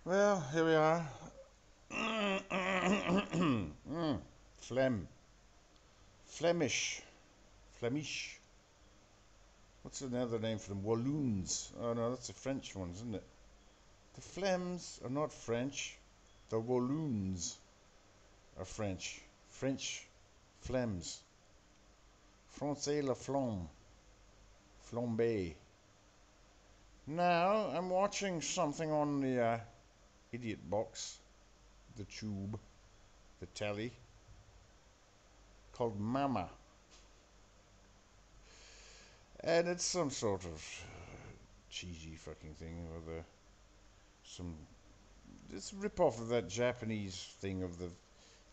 Well, here we are. Phlegm. Flemish. Flemish. What's another name for them? Walloons. Oh no, that's the French ones, isn't it? The Flems are not French. The Walloons are French. French Flems. Francais la flamme. Flambe. Now, I'm watching something on the idiot box, the tube, the telly, called Mama. And it's some sort of cheesy fucking thing with some. It's a rip off of that Japanese thing of the.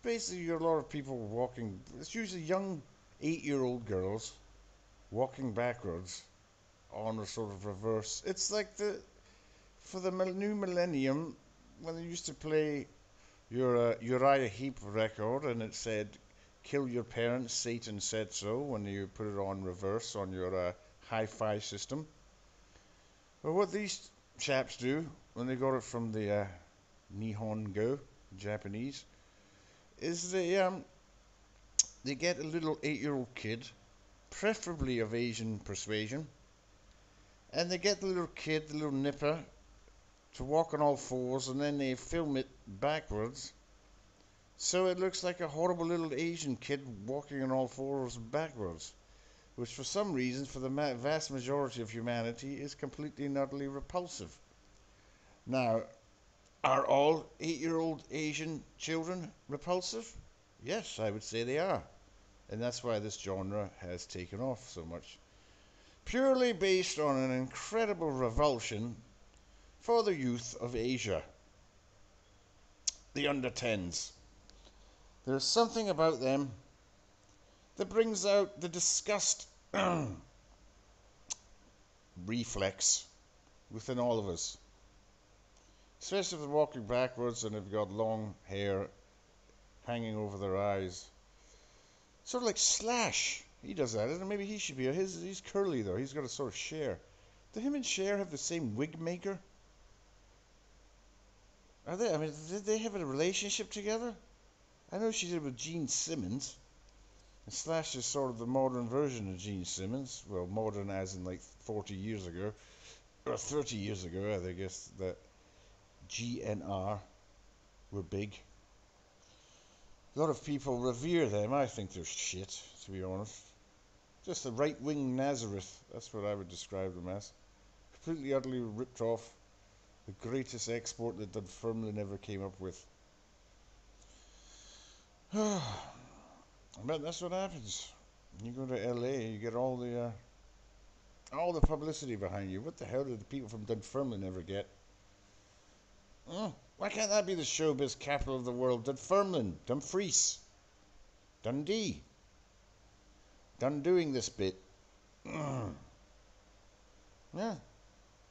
Basically, you're a lot of people walking. It's usually young 8-year-old girls walking backwards on a sort of reverse. It's like for the new millennium when they used to play your Uriah Heep record and it said "Kill your parents, Satan said so" when you put it on reverse on your hi-fi system. Well, what these chaps do when they got it from the Nihongo, Japanese, is they get a little 8-year-old kid, preferably of Asian persuasion, and they get the little kid, the little nipper, to walk on all fours, and then they film it backwards, so it looks like a horrible little Asian kid walking on all fours backwards, which for some reason, for the vast majority of humanity, is completely and utterly repulsive. Now, are all 8-year-old Asian children repulsive? Yes, I would say they are. And that's why this genre has taken off so much. Purely based on an incredible revulsion for the youth of Asia. The under 10s. There's something about them that brings out the disgust reflex within all of us. Especially if they're walking backwards and they've got long hair hanging over their eyes. Sort of like Slash. He does that, isn't it? Maybe he should be. He's curly, though. He's got a sort of Cher. Do him and Cher have the same wig maker? Are they? I mean, did they have a relationship together? I know she did with Gene Simmons. And Slash is sort of the modern version of Gene Simmons. Well, modern as in like 40 years ago. Or 30 years ago, I guess that GNR were big. A lot of people revere them. I think they're shit, to be honest. Just a right-wing Nazareth. That's what I would describe them as. Completely, utterly ripped off. The greatest export that Dunfermline ever came up with. But that's what happens. You go to LA, you get all the publicity behind you. What the hell did the people from Dunfermline ever get? Why can't that be the showbiz capital of the world? Dunfermline, Dumfries, Dundee. Done doing this bit. Yeah.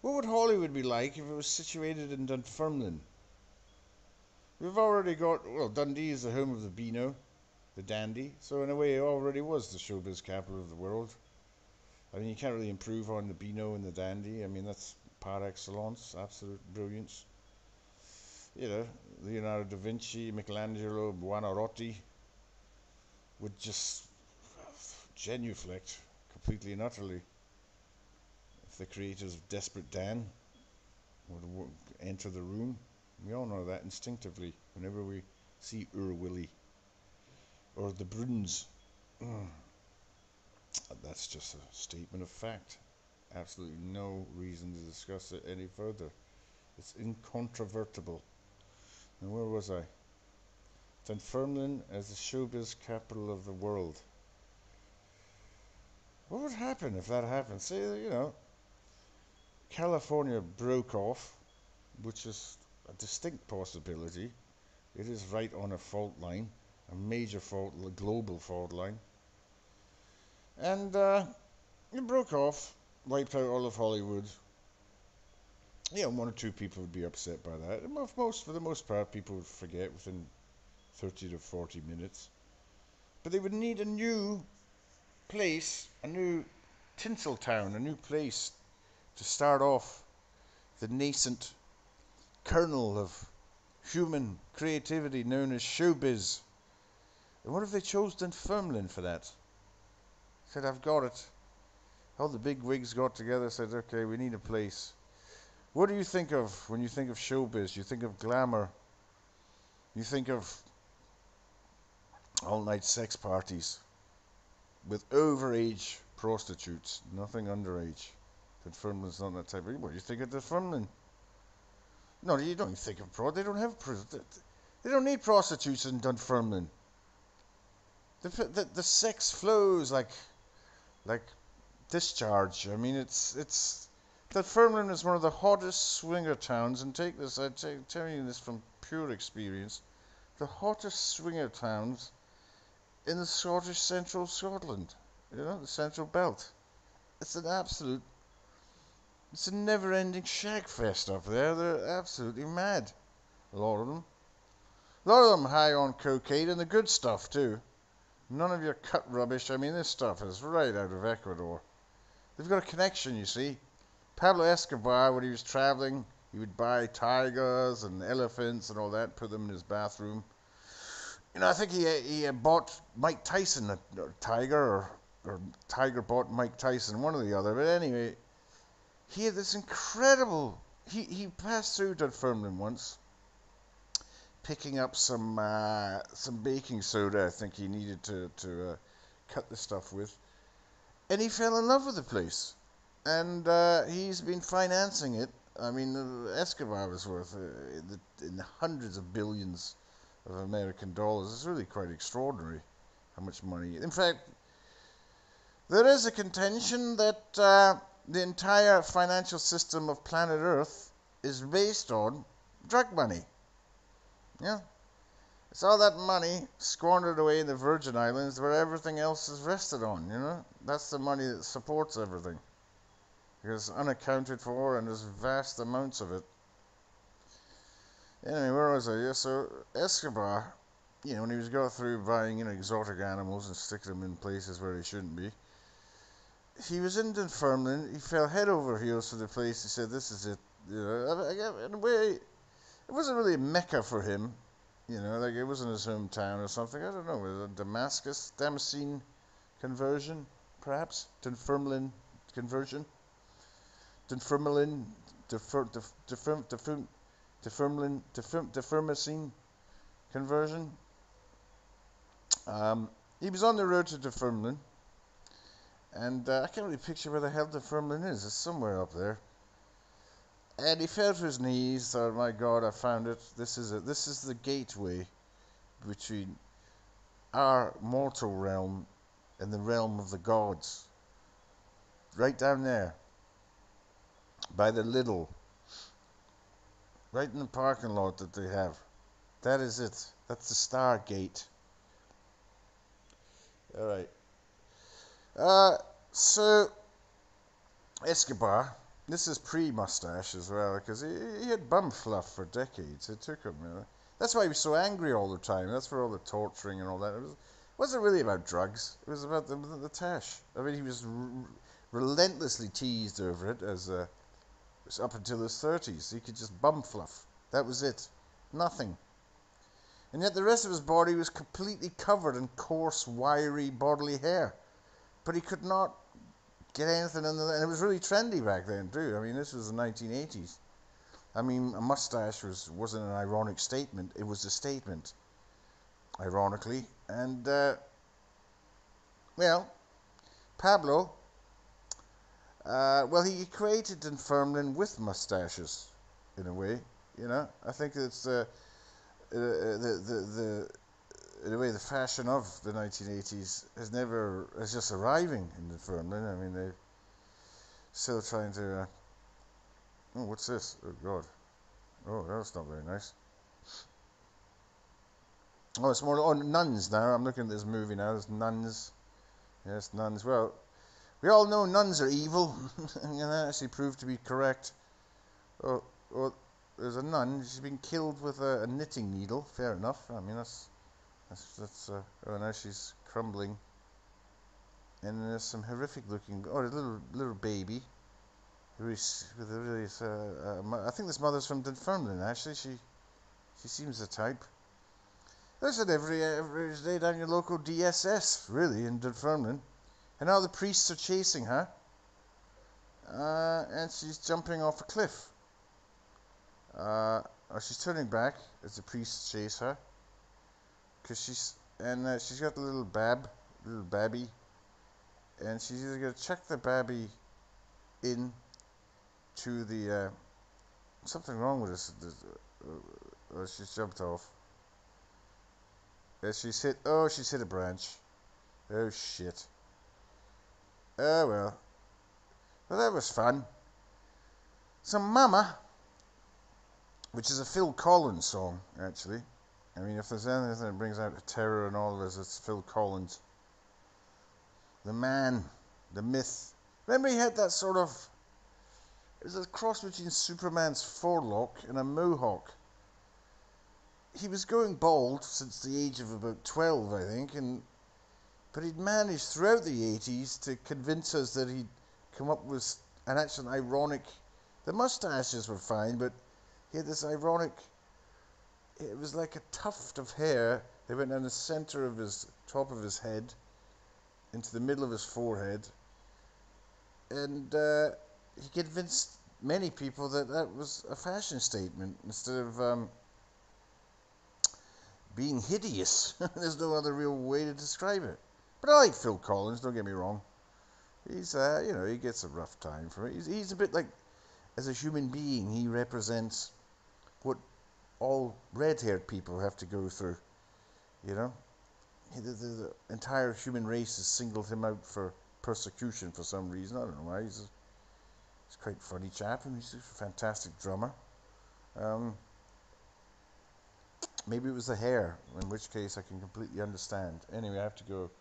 What would Hollywood be like if it was situated in Dunfermline? We've already got, well, Dundee is the home of the Beano, the dandy, so in a way it already was the showbiz capital of the world. I mean, you can't really improve on the Beano and the dandy. I mean, that's par excellence, absolute brilliance. You know, Leonardo da Vinci, Michelangelo, Buonarroti would just genuflect completely and utterly if the creators of Desperate Dan would enter the room. We all know that instinctively whenever we see Ur Willie or the Bruns. That's just a statement of fact. Absolutely no reason to discuss it any further. It's incontrovertible. And where was I? Dunfermline as the showbiz capital of the world. What would happen if that happened? Say, you know, California broke off, which is a distinct possibility. It is right on a fault line, a major fault, a global fault line. And it broke off, wiped out all of Hollywood. Yeah, one or two people would be upset by that. For the most part, people would forget within 30 to 40 minutes. But they would need a new place, a new Tinseltown, a new place to start off the nascent kernel of human creativity known as showbiz. And what if they chose Dunfermline for that? Said, I've got it. All the big wigs got together, said, okay, we need a place. What do you think of when you think of showbiz? You think of glamour. You think of all-night sex parties with overage prostitutes, nothing underage. Dunfermline's not that type of... What do you think of Dunfermline? No, you don't think of They don't have... They don't need prostitutes in Dunfermline. The sex flows like discharge. I mean, it's Dunfermline is one of the hottest swinger towns, and take this, I'm telling you this from pure experience, the hottest swinger towns in the Scottish Central Scotland, the Central Belt. It's a never-ending shag fest up there. They're absolutely mad, a lot of them. A lot of them high on cocaine, and the good stuff too. None of your cut rubbish. I mean, this stuff is right out of Ecuador. They've got a connection, you see. Pablo Escobar, when he was traveling, he would buy tigers and elephants and all that, put them in his bathroom. I think he bought Mike Tyson a tiger, or Tiger bought Mike Tyson, one or the other. But anyway, he had this incredible... He passed through Dunfermline once, picking up some baking soda. I think he needed to cut the stuff with. And he fell in love with the place. And he's been financing it. I mean, Escobar was worth in the hundreds of billions of American dollars. It's really quite extraordinary how much money. In fact, there is a contention that the entire financial system of planet Earth is based on drug money. Yeah. It's all that money squandered away in the Virgin Islands where everything else is rested on, That's the money that supports everything. Because it's unaccounted for, and there's vast amounts of it. Anyway, where was I? Yeah, so Escobar, when he was going through buying exotic animals and sticking them in places where they shouldn't be, he was in Dunfermline. He fell head over heels for the place. He said, this is it. In a way, it wasn't really a mecca for him. Like it wasn't his hometown or something. I don't know. Was it Damascene conversion, perhaps? Dunfermline conversion? Dunfermline conversion. He was on the road to Dunfermline, and I can't really picture where the hell Dunfermline is. It's somewhere up there. And he fell to his knees. Thought, my God, I found it. This is the gateway between our mortal realm and the realm of the gods. Right down there, by the Lidl, right in the parking lot that they have. That is it. That's the Stargate. All right. So Escobar. This is pre-mustache as well, because he had bum fluff for decades. It took him, That's why he was so angry all the time. That's where all the torturing and all that. It wasn't really about drugs. It was about the tash. I mean, he was relentlessly teased over it as up until his 30s. He could just bum fluff. That was it. Nothing. And yet the rest of his body was completely covered in coarse, wiry bodily hair. But he could not get anything in there, and it was really trendy back then too. I mean, this was the 1980s. I mean, a mustache wasn't an ironic statement. It was a statement, ironically. And Pablo, he created Dunfermline with mustaches, in a way. I think it's in a way, the fashion of the 1980s is just arriving in Dunfermline. I mean, they're still trying to... oh, what's this? Oh, God. Oh, that's not very nice. Oh, it's more... oh, nuns now. I'm looking at this movie now. There's nuns. Yes, nuns. Well, we all know nuns are evil. And that actually proved to be correct. Oh, there's a nun. She's been killed with a knitting needle. Fair enough. I mean, that's oh, now she's crumbling. And there's some horrific looking... oh, a little baby with a really, I think this mother's from Dunfermline. Actually, she seems the type. There's an every day down your local DSS, really, in Dunfermline. And now the priests are chasing her. And she's jumping off a cliff. She's turning back as the priests chase her. She's got a little babby. And she's either going to chuck the babby in to the, something wrong with this, she's jumped off. She's hit a branch. Oh shit. Oh well. Well, that was fun. So Mama, which is a Phil Collins song, actually. I mean, if there's anything that brings out the terror in all of us, it's Phil Collins. The man, the myth. Remember he had that sort of, it was a cross between Superman's forelock and a mohawk. He was going bald since the age of about 12, I think, but he'd managed throughout the 80s to convince us that he'd come up with an actual ironic, the mustaches were fine, but he had this ironic, it was like a tuft of hair that went down the center of his, top of his head, into the middle of his forehead, and he convinced many people that that was a fashion statement instead of being hideous. There's no other real way to describe it. But I like Phil Collins, don't get me wrong. He's, he gets a rough time for it. He's a bit like, as a human being, he represents what all red-haired people have to go through, you know? The entire human race has singled him out for persecution for some reason. I don't know why. He's quite a funny chap, and he's a fantastic drummer. Maybe it was the hair, in which case I can completely understand. Anyway, I have to go.